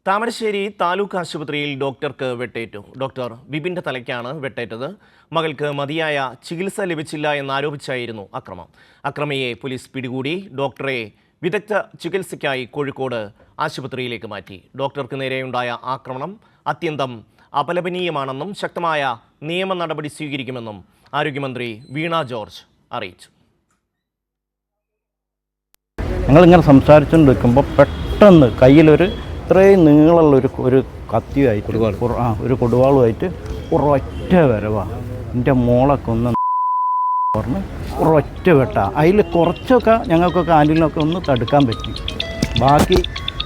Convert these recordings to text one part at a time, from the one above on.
താമരശ്ശേരി താലൂക്ക് ആശുപത്രിയിൽ ഡോക്ടർക്ക് വെട്ടേറ്റു. ഡോക്ടർ വിപിൻ്റെ തലയ്ക്കാണ് വെട്ടേറ്റത്. മകൾക്ക് മതിയായ ചികിത്സ ലഭിച്ചില്ല എന്നാരോപിച്ചായിരുന്നു അക്രമം. അക്രമിയെ പോലീസ് പിടികൂടി. ഡോക്ടറെ വിദഗ്ധ ചികിത്സയ്ക്കായി കോഴിക്കോട് ആശുപത്രിയിലേക്ക് മാറ്റി. ഡോക്ടർക്ക് നേരെയുണ്ടായ ആക്രമണം അത്യന്തം അപലപനീയമാണെന്നും ശക്തമായ നിയമ നടപടി സ്വീകരിക്കുമെന്നും ആരോഗ്യമന്ത്രി വീണ ജോർജ് അറിയിച്ചു. ഞങ്ങളിങ്ങനെ സംസാരിച്ചുകൊണ്ടിരിക്കുമ്പോൾ പെട്ടെന്ന് കയ്യിലൊരു ഇത്രയും നീളമുള്ള ഒരു കത്തിയായിട്ട് ഒരു കൊടുവാളുമായിട്ട് ഒരൊറ്റ വരവാണ്. എൻ്റെ മോളൊക്കെ ഒന്ന് പറഞ്ഞ് ഒരൊറ്റ വെട്ട. അതിൽ കുറച്ചൊക്കെ ഞങ്ങൾക്കൊക്കെ ആൻറ്റിനൊക്കെ ഒന്ന് തടുക്കാൻ പറ്റി. ബാക്കി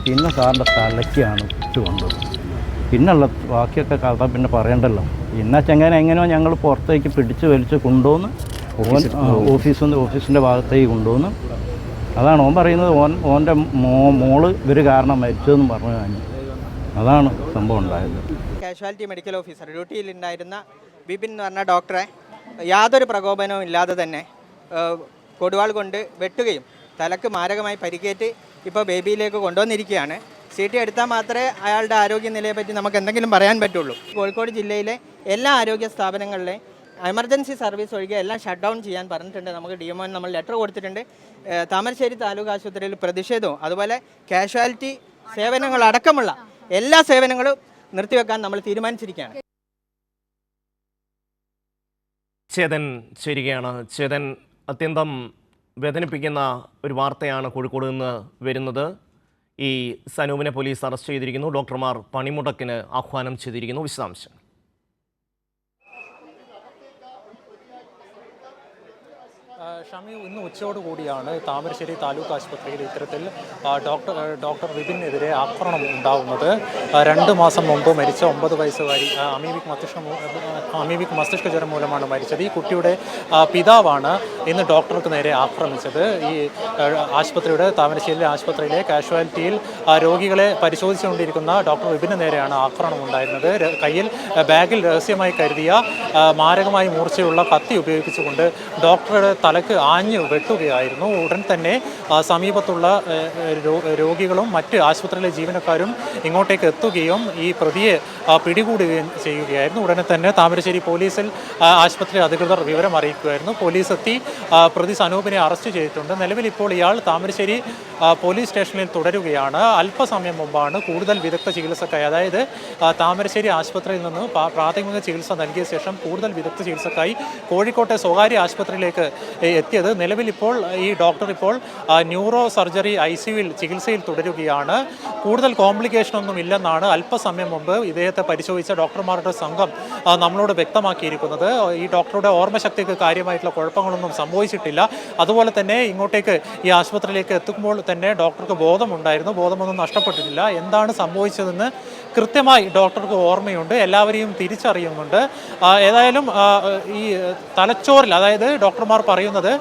പിന്നെ സാറിൻ്റെ തലയ്ക്കാണ് ഇട്ട് കൊണ്ടത്. പിന്നുള്ള ബാക്കിയൊക്കെ കഥ പിന്നെ പറയണ്ടല്ലോ. പിന്നെ ചെങ്ങനെ എങ്ങനെയോ ഞങ്ങൾ പുറത്തേക്ക് പിടിച്ച് വലിച്ച് കൊണ്ടുവന്ന് ഓഫീസിൻ്റെ ഭാഗത്തേക്ക് കൊണ്ടുവന്ന്. അതാണ് ഓൻ പറയുന്നത്. ഓൻ്റെ മോള് ഇവർ കാരണം മരിച്ചതെന്ന് പറഞ്ഞു കഴിഞ്ഞു. അതാണ് സംഭവം ഉണ്ടായത്. കാഷ്വാലിറ്റി മെഡിക്കൽ ഓഫീസർ ഡ്യൂട്ടിയിലുണ്ടായിരുന്ന ബിപിൻ എന്ന് പറഞ്ഞ ഡോക്ടറെ യാതൊരു പ്രകോപനവും ഇല്ലാതെ തന്നെ കൊടുവാൾ കൊണ്ട് വെട്ടുകയും തലക്ക് മാരകമായി പരിക്കേറ്റ് ഇപ്പോൾ ബേബിയിലേക്ക് കൊണ്ടുവന്നിരിക്കുകയാണ്. CT എടുത്താൽ മാത്രമേ അയാളുടെ ആരോഗ്യനിലയെ പറ്റി നമുക്ക് എന്തെങ്കിലും പറയാൻ പറ്റുള്ളൂ. കോഴിക്കോട് ജില്ലയിലെ എല്ലാ ആരോഗ്യ സ്ഥാപനങ്ങളിലെയും എമർജൻസി സർവീസ് ഒഴികെ എല്ലാം ഷട്ട് ഡൗൺ ചെയ്യാൻ പറഞ്ഞിട്ടുണ്ട്. നമുക്ക് DMO നമ്മൾ ലെറ്റർ കൊടുത്തിട്ടുണ്ട്. താമരശ്ശേരി താലൂക്ക് ആശുപത്രിയിൽ പ്രതിഷേധവും അതുപോലെ കാഷ്വാലിറ്റി സേവനങ്ങളടക്കമുള്ള എല്ലാ സേവനങ്ങളും നിർത്തിവെക്കാൻ നമ്മൾ തീരുമാനിച്ചിരിക്കുകയാണ്. ചേതൻ ചേരുകയാണ്. ചേതൻ, അത്യന്തം വേദനിപ്പിക്കുന്ന ഒരു വാർത്തയാണ് കോഴിക്കോട് നിന്ന് വരുന്നത്. ഈ സനൂപിനെ പോലീസ് അറസ്റ്റ് ചെയ്തിരിക്കുന്നു. ഡോക്ടർമാർ പണിമുടക്കിന് ആഹ്വാനം ചെയ്തിരിക്കുന്നു. വിശദാംശം. ഷമി, ഇന്ന് ഉച്ചയോടുകൂടിയാണ് താമരശ്ശേരി താലൂക്ക് ആശുപത്രിയിൽ ഇത്തരത്തിൽ ഡോക്ടർ വിപിനെതിരെ ആക്രമണം ഉണ്ടാകുന്നത്. 2 മാസം മുമ്പ് മരിച്ച 9 വയസ്സുകാരി അമീബിക് മസ്തിഷ്ക ജ്വരം മൂലമാണ് മരിച്ചത്. ഈ കുട്ടിയുടെ പിതാവാണ് ഇന്ന് ഡോക്ടർക്ക് നേരെ ആക്രമിച്ചത്. ഈ താമരശ്ശേരി ആശുപത്രിയിലെ കാഷ്വാലിറ്റിയിൽ രോഗികളെ പരിശോധിച്ചുകൊണ്ടിരിക്കുന്ന ഡോക്ടർ വിപിന് നേരെയാണ് ആക്രമണം ഉണ്ടായിരുന്നത്. ബാഗിൽ രഹസ്യമായി കരുതിയ മാരകമായി മൂർച്ചയുള്ള കത്തി ഉപയോഗിച്ചുകൊണ്ട് ഡോക്ടറുടെ തലക്ക് ആഞ്ഞു വെട്ടുകയായിരുന്നു. ഉടൻ തന്നെ സമീപത്തുള്ള രോഗികളും മറ്റ് ആശുപത്രിയിലെ ജീവനക്കാരും ഇങ്ങോട്ടേക്ക് എത്തുകയും ഈ പ്രതിയെ പിടികൂടുകയും ചെയ്യുകയായിരുന്നു. ഉടനെ തന്നെ താമരശ്ശേരി പോലീസിൽ ആശുപത്രി അധികൃതർ വിവരം അറിയിക്കുകയായിരുന്നു. പോലീസ് എത്തി പ്രതി സനൂപിനെ അറസ്റ്റ് ചെയ്തിട്ടുണ്ട്. നിലവിൽ ഇപ്പോൾ ഇയാൾ താമരശ്ശേരി പോലീസ് സ്റ്റേഷനിൽ തുടരുകയാണ്. അല്പസമയം മുമ്പാണ് കൂടുതൽ വിദഗ്ധ ചികിത്സക്കായി, അതായത് താമരശ്ശേരി ആശുപത്രിയിൽ നിന്ന് പ്രാഥമിക ചികിത്സ നൽകിയ ശേഷം കൂടുതൽ വിദഗ്ധ ചികിത്സക്കായി കോഴിക്കോട്ടെ സ്വകാര്യ ആശുപത്രിയിലേക്ക് എത്തിയത്. നിലവിൽ ഇപ്പോൾ ഈ ഡോക്ടർ ഇപ്പോൾ ന്യൂറോ സർജറി ICUവിൽ ചികിത്സയിൽ തുടരുകയാണ്. കൂടുതൽ കോംപ്ലിക്കേഷൻ ഒന്നും ഇല്ലെന്നാണ് അല്പസമയം മുമ്പ് ഇദ്ദേഹത്തെ പരിശോധിച്ച ഡോക്ടർമാരുടെ സംഘം നമ്മളോട് വ്യക്തമാക്കിയിരിക്കുന്നത്. ഈ ഡോക്ടറുടെ ഓർമ്മശക്തിക്ക് കാര്യമായിട്ടുള്ള കുഴപ്പങ്ങളൊന്നും സംഭവിച്ചിട്ടില്ല. അതുപോലെ തന്നെ ഇങ്ങോട്ടേക്ക് ഈ ആശുപത്രിയിലേക്ക് എത്തുമ്പോൾ തന്നെ ഡോക്ടർക്ക് ബോധമുണ്ടായിരുന്നു. ബോധമൊന്നും നഷ്ടപ്പെട്ടിട്ടില്ല. എന്താണ് സംഭവിച്ചതെന്ന് കൃത്യമായി ഡോക്ടർക്ക് ഓർമ്മയുണ്ട്. എല്ലാവരെയും തിരിച്ചറിയുന്നുണ്ട്. ഏതായാലും ഈ തലച്ചോറിൽ, അതായത് ഡോക്ടർമാർ പറയുന്നത്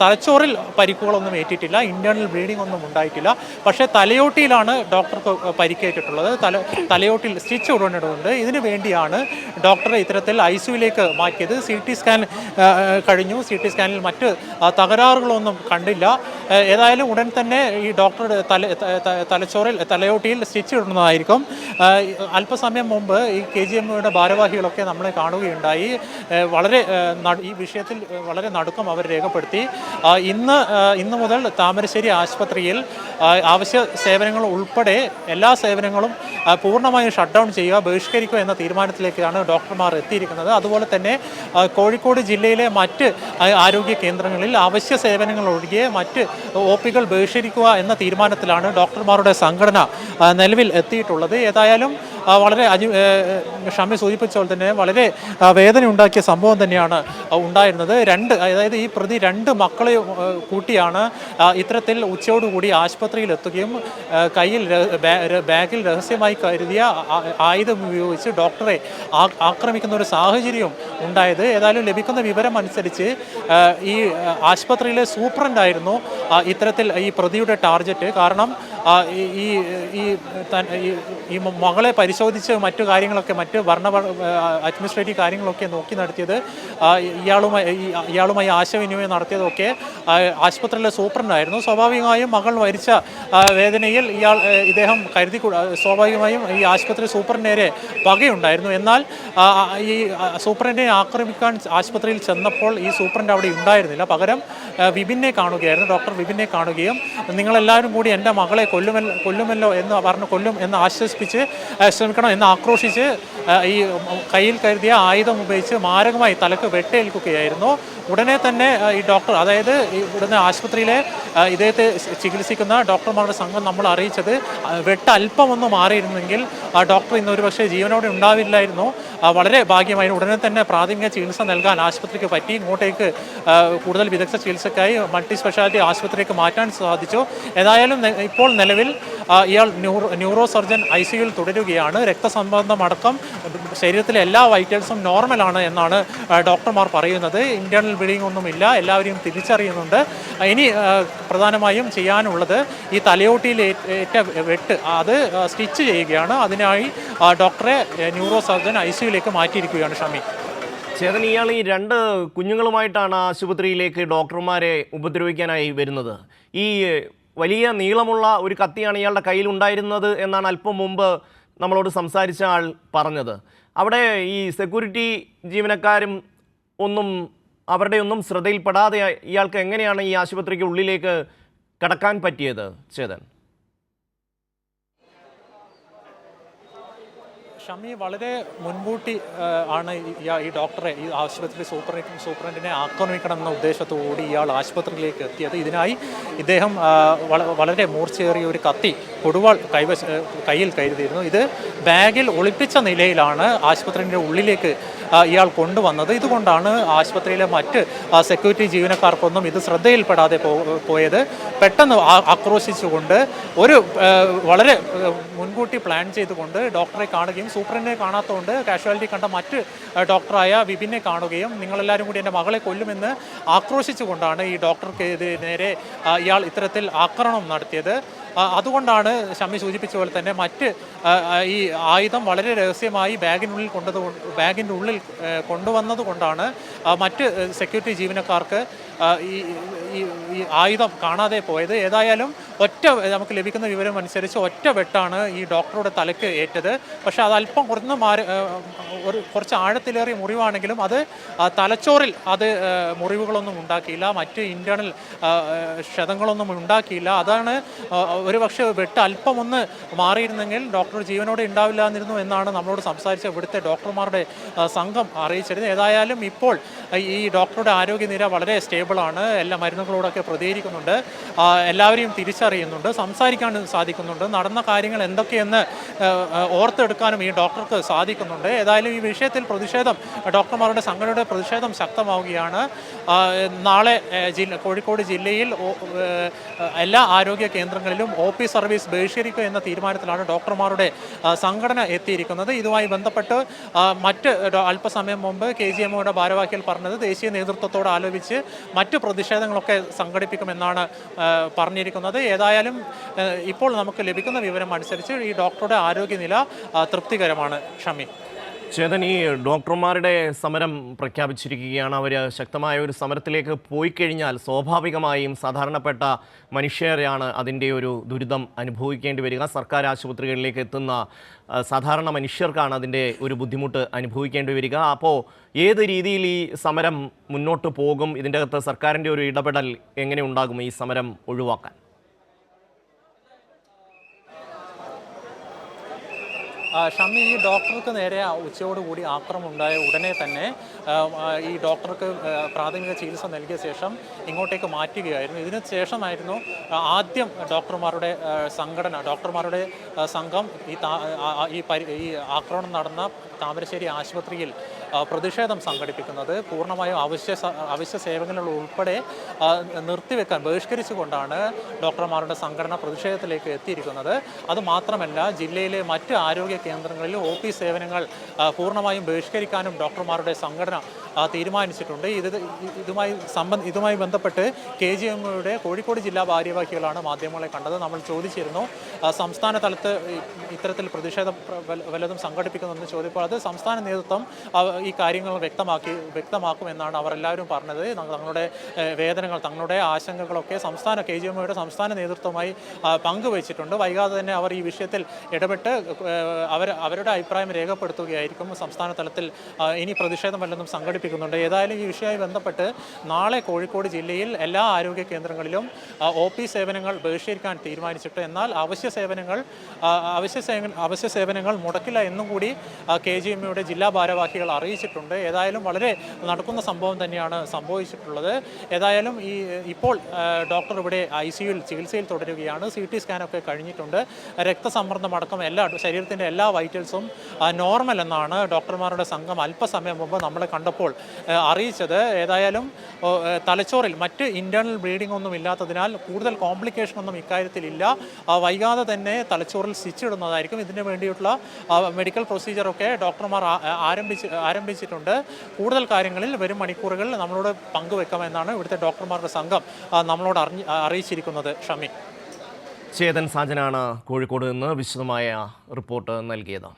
തലച്ചോറിൽ പരിക്കുകളൊന്നും ഏറ്റിട്ടില്ല, ഇന്റേണൽ ബ്ലീഡിംഗ് ഒന്നും ഉണ്ടായിട്ടില്ല. പക്ഷേ തലയോട്ടിയിലാണ് ഡോക്ടർക്ക് പരിക്കേറ്റിട്ടുള്ളത്. തലയോട്ടിൽ സ്റ്റിച്ച് ഇടേണ്ടതുണ്ട്. ഇതിനു വേണ്ടിയാണ് ഡോക്ടറെ ഇത്തരത്തിൽ ICUവിലേക്ക് മാറ്റിയത്. CT സ്കാൻ കഴിഞ്ഞു. CT സ്കാനിൽ മറ്റ് തകരാറുകളൊന്നും കണ്ടില്ല. ഏതായാലും ഉടൻ തന്നെ ഈ ഡോക്ടറുടെ തലയോട്ടിയിൽ സ്റ്റിച്ച് ഇടുന്നതായിരിക്കും. അല്പസമയം മുമ്പ് ഈ KGMയുടെ ഭാരവാഹികളൊക്കെ നമ്മളെ കാണുകയുണ്ടായി. ഈ വിഷയത്തിൽ വളരെ നടുക്കം അവർ രേഖപ്പെടുത്തി. ഇന്ന് മുതൽ താമരശ്ശേരി ആശുപത്രിയിൽ അവശ്യ സേവനങ്ങൾ ഉൾപ്പെടെ എല്ലാ സേവനങ്ങളും പൂർണ്ണമായും ഷട്ട് ഡൗൺ ചെയ്യുക, ബഹിഷ്കരിക്കുക എന്ന തീരുമാനത്തിലേക്കാണ് ഡോക്ടർമാർ എത്തിയിരിക്കുന്നത്. അതുപോലെ തന്നെ കോഴിക്കോട് ജില്ലയിലെ മറ്റ് ആരോഗ്യ കേന്ദ്രങ്ങളിൽ അവശ്യ സേവനങ്ങൾ ഒഴികെ മറ്റ് OPകൾ ബഹിഷ്കരിക്കുക എന്ന തീരുമാനത്തിലാണ് ഡോക്ടർമാരുടെ സംഘടന നിലവിൽ എത്തിയിട്ടുള്ളത്. ഏതായാലും വളരെ ഷമി സൂചിപ്പിച്ചപ്പോൾ തന്നെ വളരെ വേദന ഉണ്ടാക്കിയ സംഭവം തന്നെയാണ് ഉണ്ടായിരുന്നത്. അതായത് ഈ പ്രതി 2 മക്കളെ കൂട്ടിയാണ് ഇത്തരത്തിൽ ഉച്ചയോടുകൂടി ആശുപത്രിയിൽ എത്തുകയും ബാഗിൽ രഹസ്യമായി കരുതിയ ആയുധം ഉപയോഗിച്ച് ഡോക്ടറെ ആക്രമിക്കുന്ന ഒരു സാഹചര്യം ഉണ്ടായത്. ഏതായാലും ലഭിക്കുന്ന വിവരം അനുസരിച്ച് ഈ ആശുപത്രിയിലെ സൂപ്രണ്ടായിരുന്നു ഇത്തരത്തിൽ ഈ പ്രതിയുടെ ടാർഗറ്റ്. കാരണം ഈ ഈ ഈ മകളെ പരിശോധിച്ച് മറ്റു കാര്യങ്ങളൊക്കെ മറ്റ് അഡ്മിനിസ്ട്രേറ്റീവ് കാര്യങ്ങളൊക്കെ നോക്കി നടത്തിയത് ഇയാളുമായി ആശയവിനിമയം നടത്തിയതൊക്കെ ആശുപത്രിയിലെ സൂപ്രണ്ടായിരുന്നു. സ്വാഭാവികമായും മകൾ മരിച്ച വേദനയിൽ ഇദ്ദേഹം സ്വാഭാവികമായും ഈ ആശുപത്രി സൂപ്രണ്ടിനെ പകയുണ്ടായിരുന്നു. എന്നാൽ ഈ സൂപ്രണ്ടിനെ ആക്രമിക്കാൻ ആശുപത്രിയിൽ ചെന്നപ്പോൾ ഈ സൂപ്രണ്ട് അവിടെ ഉണ്ടായിരുന്നില്ല. പകരം വിപിനെ കാണുകയായിരുന്നു. ഡോക്ടർ വിപിനെ കാണുകയും നിങ്ങളെല്ലാവരും കൂടി എൻ്റെ മകളെ കൊല്ലുമല്ലോ എന്ന് പറഞ്ഞ് കൊല്ലും എന്ന് ആശ്വസിപ്പിച്ച് ശ്രമിക്കണം എന്ന് ആക്രോശിച്ച് ഈ കയ്യിൽ കരുതിയ ആയുധം ഉപയോഗിച്ച് മാരകമായി തലക്ക് വെട്ടേൽക്കുകയായിരുന്നു. ഉടനെ തന്നെ ഈ ഡോക്ടർ, അതായത് ഉടനെ ആശുപത്രിയിലെ ഇദ്ദേഹത്തെ ചികിത്സിക്കുന്ന ഡോക്ടർമാരുടെ സംഘം നമ്മൾ അറിയിച്ചത് വെട്ട് അല്പം ഒന്ന് മാറിയിരുന്നെങ്കിൽ ആ ഡോക്ടർ ഇന്ന് ഒരുപക്ഷെ ജീവനോടെ ഉണ്ടാവില്ലായിരുന്നു. വളരെ ഭാഗ്യമായിരുന്നു. ഉടനെ തന്നെ പ്രാഥമിക ചികിത്സ നൽകാൻ ആശുപത്രിക്ക് പറ്റി. ഇങ്ങോട്ടേക്ക് കൂടുതൽ വിദഗ്ധ ചികിത്സയ്ക്കായി മൾട്ടി സ്പെഷ്യാലിറ്റി ആശുപത്രിയിലേക്ക് മാറ്റാൻ സാധിച്ചു. ഏതായാലും ഇപ്പോൾ നിലവിൽ ഇയാൾ ന്യൂറോ സർജൻ ICUയിൽ തുടരുകയാണ്. രക്തസംബന്ധമടക്കം ശരീരത്തിലെ എല്ലാ വൈറ്റൽസും നോർമലാണ് എന്നാണ് ഡോക്ടർമാർ പറയുന്നത്. ഇന്റേണൽ ബ്ലീഡിംഗ് ഒന്നുമില്ല, എല്ലാവരെയും തിരിച്ചറിയുന്നുണ്ട്. ഇനി പ്രധാനമായും ചെയ്യാനുള്ളത് ഈ തലയോട്ടിയിൽ ഏറ്റ വെട്ട് അത് സ്റ്റിച്ച് ചെയ്യുകയാണ്. അതിനായി ഡോക്ടറെ ന്യൂറോ സർജൻ ICUയിലേക്ക് മാറ്റിയിരിക്കുകയാണ്. ഷമി, ചേതൻ, ഇയാൾ ഈ 2 കുഞ്ഞുങ്ങളുമായിട്ടാണ് ആശുപത്രിയിലേക്ക് ഡോക്ടർമാരെ ഉപദ്രവിക്കാനായി വരുന്നത്. ഈ വലിയ നീളമുള്ള ഒരു കത്തിയാണ് ഇയാളുടെ കയ്യിലുണ്ടായിരുന്നത് എന്നാണ് അല്പം മുമ്പ് നമ്മളോട് സംസാരിച്ച ആൾ പറഞ്ഞത്. അവിടെ ഈ സെക്യൂരിറ്റി ജീവനക്കാരും അവരുടെ ഒന്നും ശ്രദ്ധയിൽപ്പെടാതെ ഇയാൾക്ക് എങ്ങനെയാണ് ഈ ആശുപത്രിക്ക് ഉള്ളിലേക്ക് കടക്കാൻ പറ്റിയത്? ചേതൻ, ഷമി, വളരെ മുൻകൂട്ടി ആണ് ഈ ഡോക്ടറെ, ഈ ആശുപത്രി സൂപ്രണ്ടിനെ ആക്രമിക്കണമെന്ന ഉദ്ദേശത്തോടുകൂടി ഇയാൾ ആശുപത്രിയിലേക്ക് എത്തിയത്. ഇതിനായി ഇദ്ദേഹം വളരെ മൂർച്ചയേറിയ ഒരു കത്തി കൊടുവാൾ കയ്യിൽ കരുതിയിരുന്നു. ഇത് ബാഗിൽ ഒളിപ്പിച്ച നിലയിലാണ് ആശുപത്രിയുടെ ഉള്ളിലേക്ക് ഇയാൾ കൊണ്ടുവന്നത്. ഇതുകൊണ്ടാണ് ആശുപത്രിയിലെ മറ്റ് സെക്യൂരിറ്റി ജീവനക്കാർക്കൊന്നും ഇത് ശ്രദ്ധയിൽപ്പെടാതെ പോയത്. പെട്ടെന്ന് ആക്രോശിച്ചുകൊണ്ട് വളരെ മുൻകൂട്ടി പ്ലാൻ ചെയ്തുകൊണ്ട് ഡോക്ടറെ കാണുകയും സൂപ്രണ്ടിനെ കാണാത്തതുകൊണ്ട് കാഷ്വാലിറ്റി കണ്ട മറ്റ് ഡോക്ടറായ വിപിനെ കാണുകയും നിങ്ങളെല്ലാവരും കൂടി എൻ്റെ മകളെ കൊല്ലുമെന്ന് ആക്രോശിച്ചുകൊണ്ടാണ് ഈ ഡോക്ടർക്ക് നേരെ ഇയാൾ ഇത്തരത്തിൽ ആക്രമണം നടത്തിയത്. അതുകൊണ്ടാണ് ഷമി സൂചിപ്പിച്ച പോലെ തന്നെ മറ്റ് ഈ ആയുധം വളരെ രഹസ്യമായി ബാഗിൻ്റെ ഉള്ളിൽ കൊണ്ടുവന്നത് കൊണ്ടാണ് മറ്റ് സെക്യൂരിറ്റി ജീവനക്കാർക്ക് ഈ ആയുധം കാണാതെ പോയത്. ഏതായാലും നമുക്ക് ലഭിക്കുന്ന വിവരം അനുസരിച്ച് ഒറ്റ വെട്ടാണ് ഈ ഡോക്ടറുടെ തലയ്ക്ക് ഏറ്റത്. പക്ഷേ അത് അല്പം കുറച്ച് ആഴത്തിലേറിയ മുറിവാണെങ്കിലും അത് തലച്ചോറിൽ മുറിവുകളൊന്നും ഉണ്ടാക്കിയില്ല, മറ്റ് ഇൻറ്റേർണൽ ക്ഷതങ്ങളൊന്നും ഉണ്ടാക്കിയില്ല. അതാണ് ഒരുപക്ഷെ വെട്ട് അല്പം ഒന്ന് മാറിയിരുന്നെങ്കിൽ ഡോക്ടർ ജീവനോടെ ഉണ്ടാവില്ലാന്നിരുന്നു എന്നാണ് നമ്മളോട് സംസാരിച്ച ഇവിടുത്തെ ഡോക്ടർമാരുടെ സംഘം അറിയിച്ചിരുന്നത്. ഏതായാലും ഇപ്പോൾ ഈ ഡോക്ടറുടെ ആരോഗ്യനില വളരെ സ്റ്റേബിളാണ്. എല്ലാ മരുന്നുകളോടൊക്കെ പ്രതികരിക്കുന്നുണ്ട്, എല്ലാവരെയും തിരിച്ചറിയുന്നുണ്ട്, സംസാരിക്കാൻ സാധിക്കുന്നുണ്ട്, നടന്ന കാര്യങ്ങൾ എന്തൊക്കെയെന്ന് ഓർത്തെടുക്കാനും ഈ ഡോക്ടർക്ക് സാധിക്കുന്നുണ്ട്. ഏതായാലും ഈ വിഷയത്തിൽ ഡോക്ടർമാരുടെ സംഘടനയുടെ പ്രതിഷേധം ശക്തമാവുകയാണ്. നാളെ കോഴിക്കോട് ജില്ലയിൽ എല്ലാ ആരോഗ്യ കേന്ദ്രങ്ങളിലും OP സർവീസ് ബഹിഷ്കരിക്കുക എന്ന തീരുമാനത്തിലാണ് ഡോക്ടർമാരുടെ സംഘടന എത്തിയിരിക്കുന്നത്. ഇതുമായി ബന്ധപ്പെട്ട് മറ്റ് അല്പസമയം മുമ്പ് KGMOയുടെ ഭാരവാഹികൾ പറഞ്ഞത് ദേശീയ നേതൃത്വത്തോട് ആലോചിച്ച് മറ്റ് പ്രതിഷേധങ്ങളൊക്കെ സംഘടിപ്പിക്കുമെന്നാണ് പറഞ്ഞിരിക്കുന്നത്. ഏതായാലും ഇപ്പോൾ നമുക്ക് ലഭിക്കുന്ന വിവരം അനുസരിച്ച് ഈ ഡോക്ടറുടെ ആരോഗ്യനില തൃപ്തികരമാണ്. ഷമി, ചേതൻ, ഈ ഡോക്ടർമാരുടെ സമരം പ്രഖ്യാപിച്ചിരിക്കുകയാണ്. അവർ ശക്തമായ ഒരു സമരത്തിലേക്ക് പോയി കഴിഞ്ഞാൽ സ്വാഭാവികമായും സാധാരണപ്പെട്ട മനുഷ്യരാണ് അതിൻ്റെ ഒരു ദുരിതം അനുഭവിക്കേണ്ടി വരിക. സർക്കാർ ആശുപത്രികളിലേക്ക് എത്തുന്ന സാധാരണ മനുഷ്യർക്കാണ് അതിൻ്റെ ഒരു ബുദ്ധിമുട്ട് അനുഭവിക്കേണ്ടി വരിക. അപ്പോൾ ഏത് രീതിയിൽ ഈ സമരം മുന്നോട്ട് പോകും? ഇതിൻ്റെ അകത്ത് സർക്കാരിൻ്റെ ഒരു ഇടപെടൽ എങ്ങനെ ഉണ്ടാകും ഈ സമരം ഒഴിവാക്കാൻ? ഷമി, ഈ ഡോക്ടർക്ക് നേരെ ഉച്ചയോടുകൂടി ആക്രമണം ഉണ്ടായ ഉടനെ തന്നെ ഈ ഡോക്ടർക്ക് പ്രാഥമിക ചികിത്സ നൽകിയ ശേഷം ഇങ്ങോട്ടേക്ക് മാറ്റുകയായിരുന്നു. ഇതിന് ശേഷമായിരുന്നു ആദ്യം ഡോക്ടർമാരുടെ സംഘം ഈ ആക്രമണം നടന്ന താമരശ്ശേരി ആശുപത്രിയിൽ പ്രതിഷേധം സംഘടിപ്പിക്കുന്നത്. പൂർണ്ണമായും അവശ്യ സേവനങ്ങൾ ഉൾപ്പെടെ ബഹിഷ്കരിച്ചുകൊണ്ടാണ് ഡോക്ടർമാരുടെ സംഘടന പ്രതിഷേധത്തിലേക്ക് എത്തിയിരിക്കുന്നത്. അതുമാത്രമല്ല, ജില്ലയിലെ മറ്റ് ആരോഗ്യ കേന്ദ്രങ്ങളിൽ ഒ പി സേവനങ്ങൾ പൂർണ്ണമായും ബഹിഷ്കരിക്കാനും ഡോക്ടർമാരുടെ സംഘടന തീരുമാനിച്ചിട്ടുണ്ട്. ഇതുമായി ബന്ധപ്പെട്ട് KGMയുടെ കോഴിക്കോട് ജില്ലാ ഭാരവാഹികളാണ് മാധ്യമങ്ങളെ കണ്ടത്. നമ്മൾ ചോദിച്ചിരുന്നു സംസ്ഥാന തലത്ത് ഇത്തരത്തിൽ പ്രതിഷേധം വല്ലതും സംഘടിപ്പിക്കുമെന്ന് ചോദിച്ചപ്പോൾ അത് സംസ്ഥാന നേതൃത്വം ഈ കാര്യങ്ങൾ വ്യക്തമാക്കുമെന്നാണ് അവരെല്ലാവരും പറഞ്ഞത്. തങ്ങളുടെ വേദനകൾ, തങ്ങളുടെ ആശങ്കകളൊക്കെ KGMയുടെ സംസ്ഥാന നേതൃത്വമായി പങ്കുവച്ചിട്ടുണ്ട്. വൈകാതെ തന്നെ അവർ ഈ വിഷയത്തിൽ ഇടപെട്ട് അവരുടെ അഭിപ്രായം രേഖപ്പെടുത്തുകയായിരിക്കും. സംസ്ഥാന തലത്തിൽ ഇനി പ്രതിഷേധം വല്ലതും സംഘടിപ്പിക്കുന്നുണ്ട്. ഏതായാലും ഈ വിഷയവുമായി ബന്ധപ്പെട്ട് നാളെ കോഴിക്കോട് ജില്ലയിൽ എല്ലാ ആരോഗ്യ കേന്ദ്രങ്ങളിലും OP സേവനങ്ങൾ ബഹിഷ്കരിക്കാൻ തീരുമാനിച്ചിട്ട്, എന്നാൽ അവശ്യ സേവനങ്ങൾ മുടക്കില്ല എന്നും കൂടി KGMയുടെ ജില്ലാ ഭാരവാഹികൾ അറിയിച്ചിട്ടുണ്ട്. ഏതായാലും വളരെ നടക്കുന്ന സംഭവം തന്നെയാണ് സംഭവിച്ചിട്ടുള്ളത്. ഏതായാലും ഇപ്പോൾ ഡോക്ടർ ഇവിടെ ICUവിൽ ചികിത്സയിൽ തുടരുകയാണ്. CT സ്കാനൊക്കെ കഴിഞ്ഞിട്ടുണ്ട്. രക്തസമ്മർദ്ദം അടക്കം ശരീരത്തിൻ്റെ എല്ലാ വൈറ്റൽസും നോർമൽ എന്നാണ് ഡോക്ടർമാരുടെ സംഘം അല്പസമയം മുമ്പ് നമ്മളെ കണ്ടപ്പോൾ അറിയിച്ചത്. ഏതായാലും തലച്ചോറിൽ മറ്റ് ഇൻറ്റേർണൽ ബ്ലീഡിംഗ് ഒന്നും ഇല്ലാത്തതിനാൽ കൂടുതൽ കോംപ്ലിക്കേഷൻ ഒന്നും ഇക്കാര്യത്തിലില്ല. വൈകാതെ തന്നെ തലച്ചോറിൽ സ്റ്റിച്ച് ഇടുന്നതായിരിക്കും. ഇതിന് വേണ്ടിയിട്ടുള്ള മെഡിക്കൽ പ്രൊസീജിയറൊക്കെ ഡോക്ടർമാർ ആരംഭിച്ചിട്ടുണ്ട്. കൂടുതൽ കാര്യങ്ങളിൽ വരും മണിക്കൂറുകൾ നമ്മളോട് പങ്കുവെക്കാമെന്നാണ് ഇവിടുത്തെ ഡോക്ടർമാരുടെ സംഘം നമ്മളോട് അറിയിച്ചിരിക്കുന്നത്. ഷമി. ചേതൻ സാജനാണ് കോഴിക്കോട് നിന്ന് വിശദമായ റിപ്പോർട്ട് നൽകിയത്.